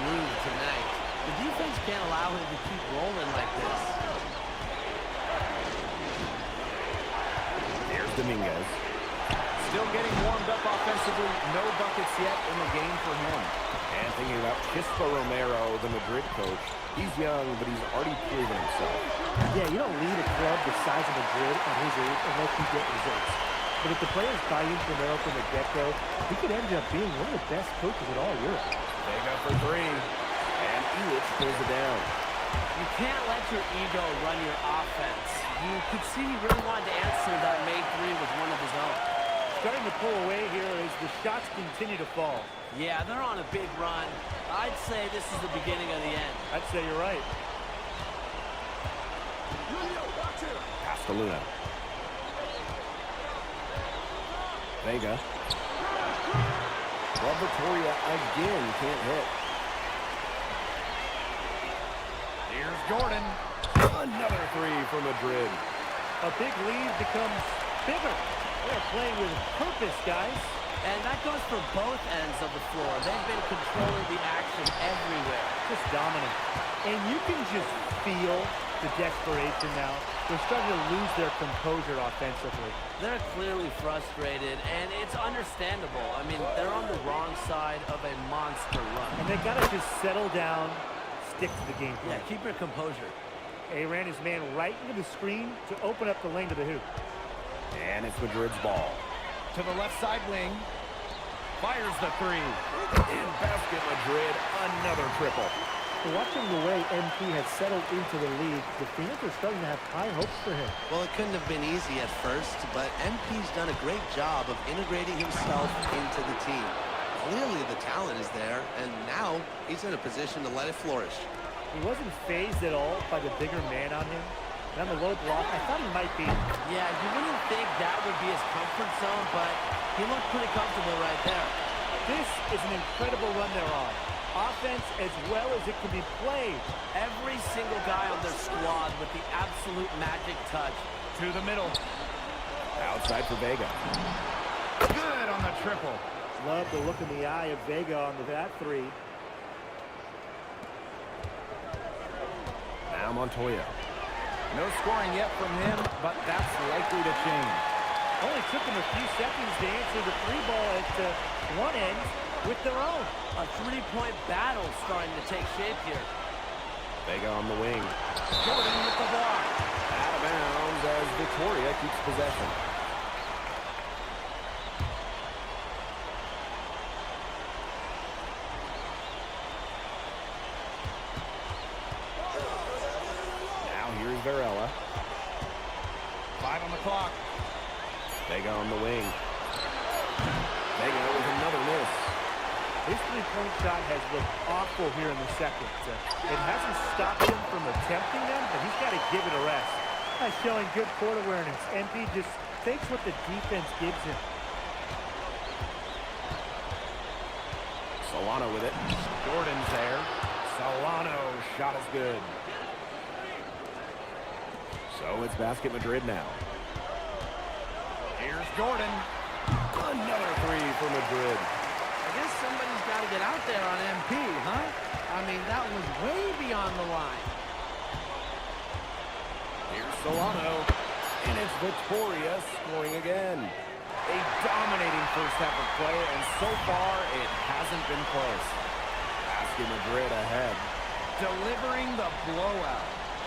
move tonight. The defense can't allow him to keep rolling like this. There's Dominguez. Still getting warmed up offensively. No buckets yet in the game for him. And thinking about Chispa Romero, the Madrid coach. He's young, but he's already proven himself. Yeah, you don't lead a club the size of Madrid at his age unless you get results. But if the players buy into Romero from the get-go, he could end up being one of the best coaches in all Europe. Vega for three. And Illich pulls it down. You can't let your ego run your offense. You could see he really wanted to answer that made three with one of his own. Starting to pull away here as the shots continue to fall. Yeah, they're on a big run. I'd say this is the beginning of the end. I'd say you're right. Castelluna. Vega. Well, Victoria again can't hit. Here's Jordan. Another three for Madrid. A big lead becomes bigger. They're playing with purpose, guys. And that goes for both ends of the floor. They've been controlling the action everywhere. Just dominant. And you can just feel the desperation now. They're starting to lose their composure offensively. They're clearly frustrated, and it's understandable. I mean, they're on the wrong side of a monster run. And they got to just settle down, stick to the game plan. Yeah, keep your composure. He ran his man right into the screen to open up the lane to the hoop. And it's Madrid's ball. To the left side wing. Fires the three. In basket, Madrid, another triple. Watching the way MP has settled into the league, the Phoenix are starting to have high hopes for him. Well, it couldn't have been easy at first, but MP's done a great job of integrating himself into the team. Clearly the talent is there, and now he's in a position to let it flourish. He wasn't fazed at all by the bigger man on him. And on the low block, I thought he might be. Yeah, you wouldn't think that would be his comfort zone, but he looked pretty comfortable right there. This is an incredible run they're on. Offense as well as it can be played. Every single guy on their squad with the absolute magic touch. To the middle. Outside for Vega. Good on the triple. Love the look in the eye of Vega on that three. Now Montoya. No scoring yet from him, but that's likely to change. Only took them a few seconds to answer the three ball at one end with their own. A three-point battle starting to take shape here. Vega on the wing. Jordan with the block. Out of bounds as Victoria keeps possession. Now here's Varela. 5 on the clock. Vega on the wing. Vega with another miss. His three-point shot has looked awful here in the second. It hasn't stopped him from attempting them, but he's got to give it a rest. That's showing good court awareness. MP just takes what the defense gives him. Solano with it. Jordan's there. Solano, shot is good. So it's basket Madrid now. Here's Jordan. Another three for Madrid. I guess somebody's got to get out there on MP, huh? I mean, that was way beyond the line. Here's Solano. And it's Victoria scoring again. A dominating first half of play, and so far it hasn't been close. Basket Madrid ahead. Delivering the blowout.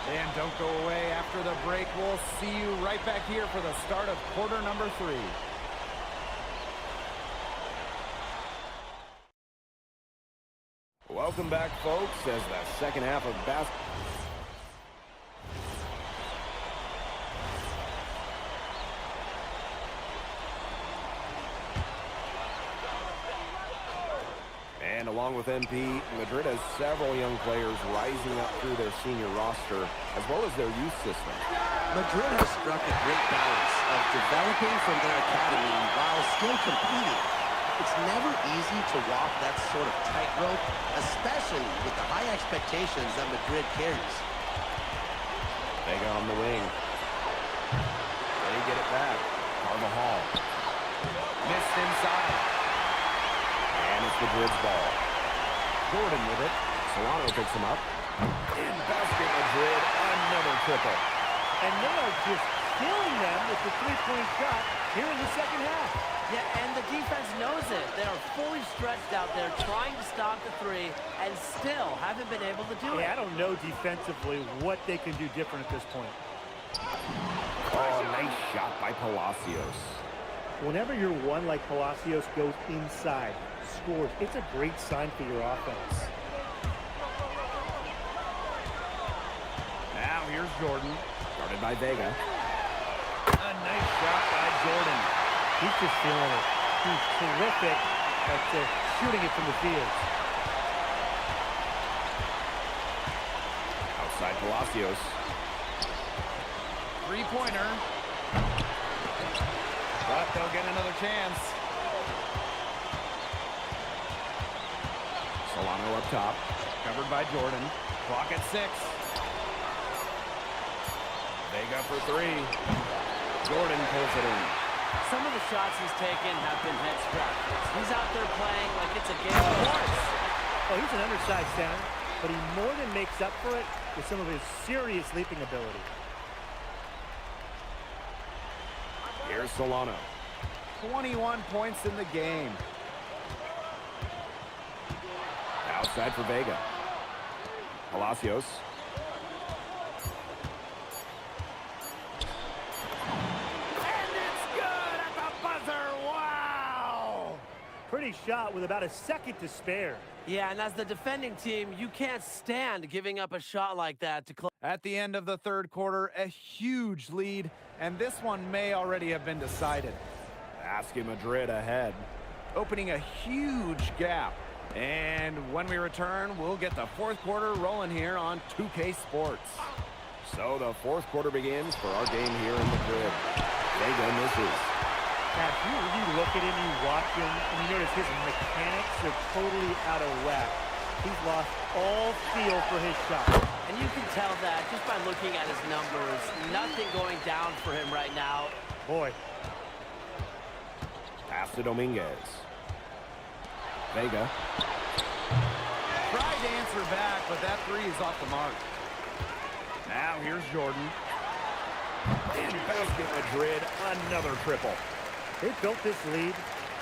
And don't go away after the break. We'll see you right back here for the start of quarter number 3. Welcome back, folks, as the second half of basketball. And along with MP, Madrid has several young players rising up through their senior roster, as well as their youth system. Madrid has struck a great balance of developing from their academy while still competing. It's never easy to walk that sort of tightrope, especially with the high expectations that Madrid carries. Vega on the wing. They get it back. Carvajal. Missed inside. And it's Madrid's ball. Jordan with it. Solano picks him up. In basket, Madrid, another triple. And they are just killing them with the three-point shot here in the second half. Yeah, and the defense knows it. They are fully stretched out there trying to stop the three and still haven't been able to do it. Yeah, I don't know defensively what they can do different at this point. Oh, nice shot by Palacios. Whenever you're one like Palacios goes inside, scores, it's a great sign for your offense. Now here's Jordan. Guarded by Vega. A nice shot by Jordan. He's just feeling it. He's terrific at shooting it from the field. Outside Palacios. Three-pointer. But they'll get another chance. Solano up top. Covered by Jordan. Clock at 6. Vega for 3. Jordan pulls it in. Some of the shots he's taken have been head scratchers. He's out there playing like it's a game of sports. Oh, he's an undersized center, but he more than makes up for it with some of his serious leaping ability. Here's Solano. 21 points in the game. Outside for Vega. Palacios. And it's good at the buzzer. Wow! Pretty shot with about a second to spare. Yeah, and as the defending team, you can't stand giving up a shot like that to close. At the end of the third quarter, a huge lead, and this one may already have been decided. Basket Madrid ahead. Opening a huge gap. And when we return, we'll get the fourth quarter rolling here on 2K Sports. So the fourth quarter begins for our game here in Madrid. Vega misses. Now, if you really look at him, you watch him, and you notice his mechanics are totally out of whack. He's lost all feel for his shot. And you can tell that just by looking at his numbers. Nothing going down for him right now. Boy. Pass to Dominguez. Vega. Tried to answer back, but that three is off the mark. Now here's Jordan. In basket Madrid, another triple. They built this lead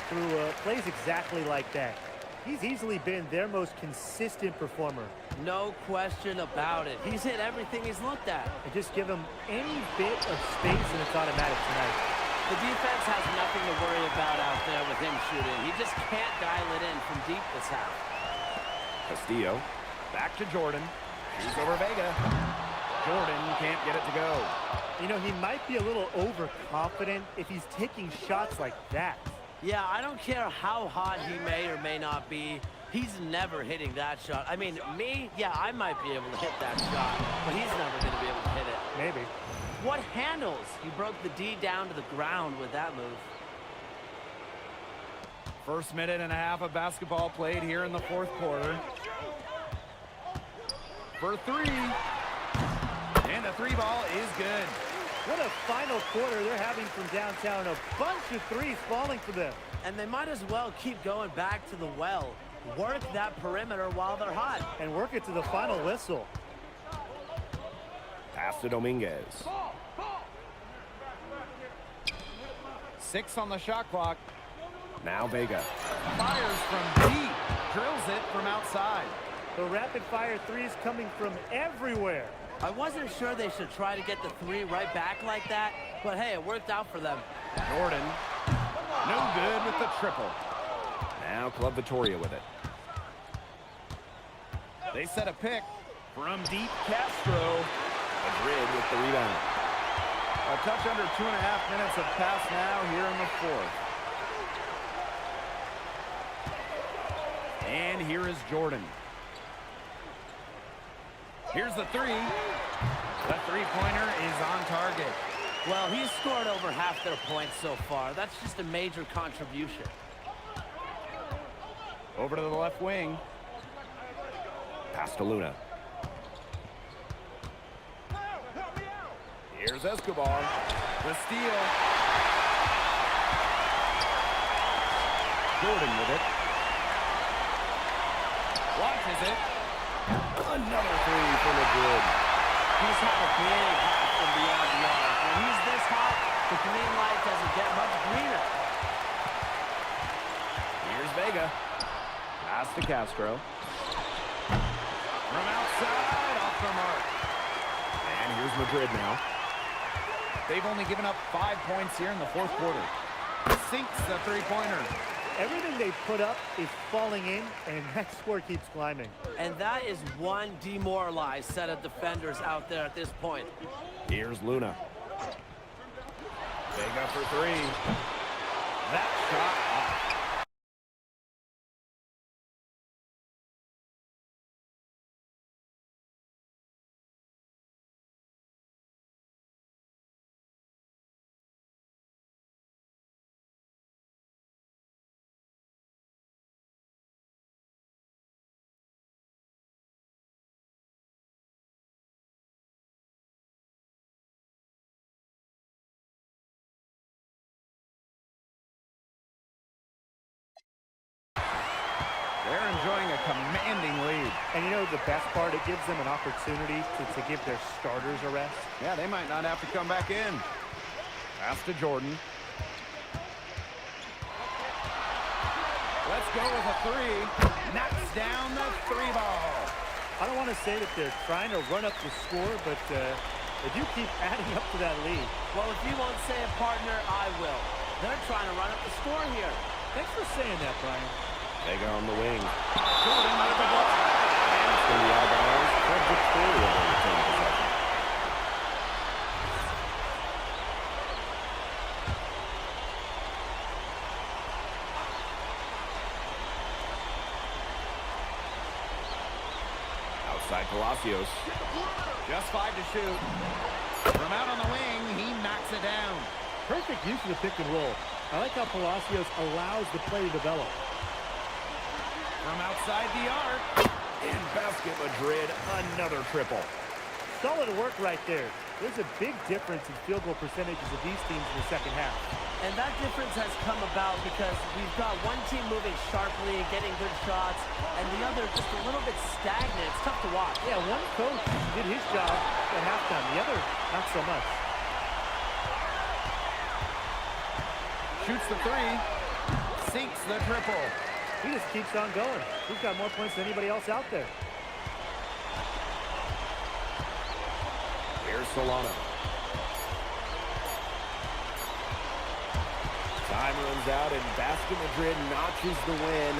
through plays exactly like that. He's easily been their most consistent performer. No question about it. He's hit everything he's looked at. And just give him any bit of space and it's automatic tonight. The defense has nothing to worry about out there with him shooting. He just can't dial it in from deep this half. Castillo. Back to Jordan. He's over Vega. Jordan can't get it to go. You know, he might be a little overconfident if he's taking shots like that. Yeah, I don't care how hot he may or may not be. He's never hitting that shot. I mean, me, yeah, I might be able to hit that shot, but he's never going to be able to hit it. Maybe. What handles? He broke the D down to the ground with that move. First minute and a half of basketball played here in the fourth quarter. For 3. And the 3 ball is good. What a final quarter they're having from downtown. A bunch of threes falling for them. And they might as well keep going back to the well. Work that perimeter while they're hot. And work it to the final whistle. Pass to Dominguez. 6 on the shot clock. Now Vega. Fires from deep. Drills it from outside. The rapid-fire threes coming from everywhere. I wasn't sure they should try to get the 3 right back like that, but hey, it worked out for them. Jordan. No good with the triple. Now Club Vittoria with it. They set a pick from deep. Castro. Madrid with the rebound. A touch under 2.5 minutes have passed now here in the fourth. And here is Jordan. Here's the 3. The three-pointer is on target. Well, he's scored over half their points so far. That's just a major contribution. Over to the left wing. Pass to Luna. Here's Escobar. The steal. Jordan with it. Launches it. Another three for Madrid. He's had a big hop from beyond the arc. When he's this hot, the green light doesn't get much greener. Here's Vega. Pass to Castro. From outside, off the mark. And here's Madrid now. They've only given up 5 points here in the fourth quarter. Sinks the three-pointer. Everything they put up is falling in, and that score keeps climbing. And that is one demoralized set of defenders out there at this point. Here's Luna. Vega for three. That shot off. They're enjoying a commanding lead. And you know the best part? It gives them an opportunity to give their starters a rest. Yeah, they might not have to come back in. Pass to Jordan. Let's go with a three. Knocks down the three ball. I don't want to say that they're trying to run up the score, but they do keep adding up to that lead. Well, if you won't say it, partner, I will. They're trying to run up the score here. Thanks for saying that, Brian. Vega on the wing. Jordan with the ball. And it's going to be out of bounds. Fred Victoria will retain possession. Outside Palacios. Just 5 to shoot. From out on the wing, he knocks it down. Perfect use of the pick and roll. I like how Palacios allows the play to develop. From outside the arc. In basket Madrid, another triple. Solid work right there. There's a big difference in field goal percentages of these teams in the second half. And that difference has come about because we've got one team moving sharply, getting good shots, and the other just a little bit stagnant. It's tough to watch. Yeah, one coach did his job at halftime. The other, not so much. Shoots the three. Sinks the triple. He just keeps on going. He's got more points than anybody else out there. Here's Solano. Time runs out and Basket Madrid notches the win.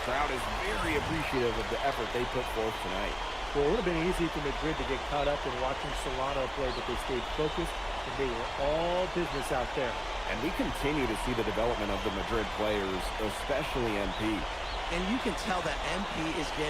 Crowd is very appreciative of the effort they put forth tonight. Well, it would have been easy for Madrid to get caught up in watching Solano play, but they stayed focused and they were all business out there. And we continue to see the development of the Madrid players, especially MP. And you can tell that MP is getting